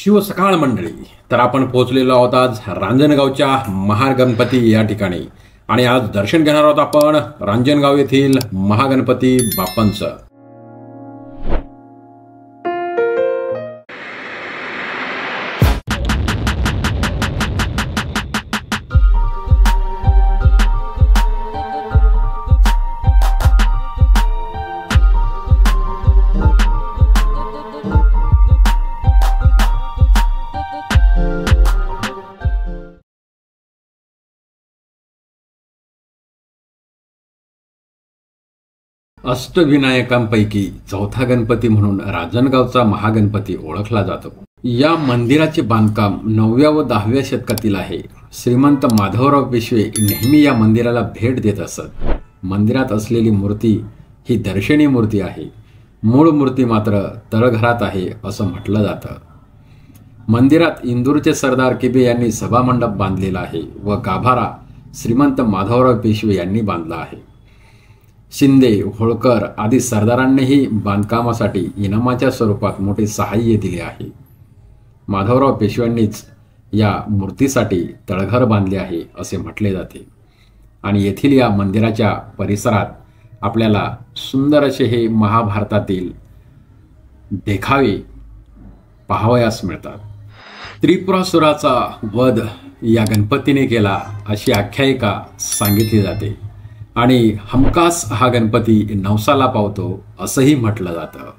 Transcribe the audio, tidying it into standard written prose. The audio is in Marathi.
शिवसकाळ मंडळी, तर आपण पोहोचलेलो आहोत आज रांजणगावच्या महागणपती या ठिकाणी आणि आज दर्शन घेणार आहोत आपण रांजणगाव येथील महागणपती बाप्पांचं। अष्टविनायकांपैकी चौथा गणपती म्हणून रांजणगावचा महागणपती ओळखला जातो। या मंदिराचे बांधकाम 9व्या व 10व्या शतकातील आहे। श्रीमंत माधवराव पेशवे नेहमी या मंदिराला भेट देत असत। मंदिरात असलेली मूर्ती ही दर्शनी मूर्ती आहे। मूळ मूर्ती मात्र तळघरात आहे असं म्हटलं जातं। मंदिरात इंदूरचे सरदार किबे यांनी सभामंडप बांधलेला आहे व गाभारा श्रीमंत माधवराव पेशवे यांनी बांधला आहे। शिंदे, होळकर आदी सरदारांनीही बांधकामासाठी इनामाच्या स्वरूपात मोठे सहाय्य दिले आहे। माधवराव पेशव्यांनीच या मूर्तीसाठी तळघर बांधले आहे असे म्हटले जाते आणि येथील या मंदिराच्या परिसरात आपल्याला सुंदर असे हे महाभारतातील देखावे पाहावयास मिळतात। त्रिपुरासुराचा वध या गणपतीने केला अशी आख्यायिका सांगितली जाते आणि हमखास हा गणपती नवसाला पावतो असंही म्हटलं जातं।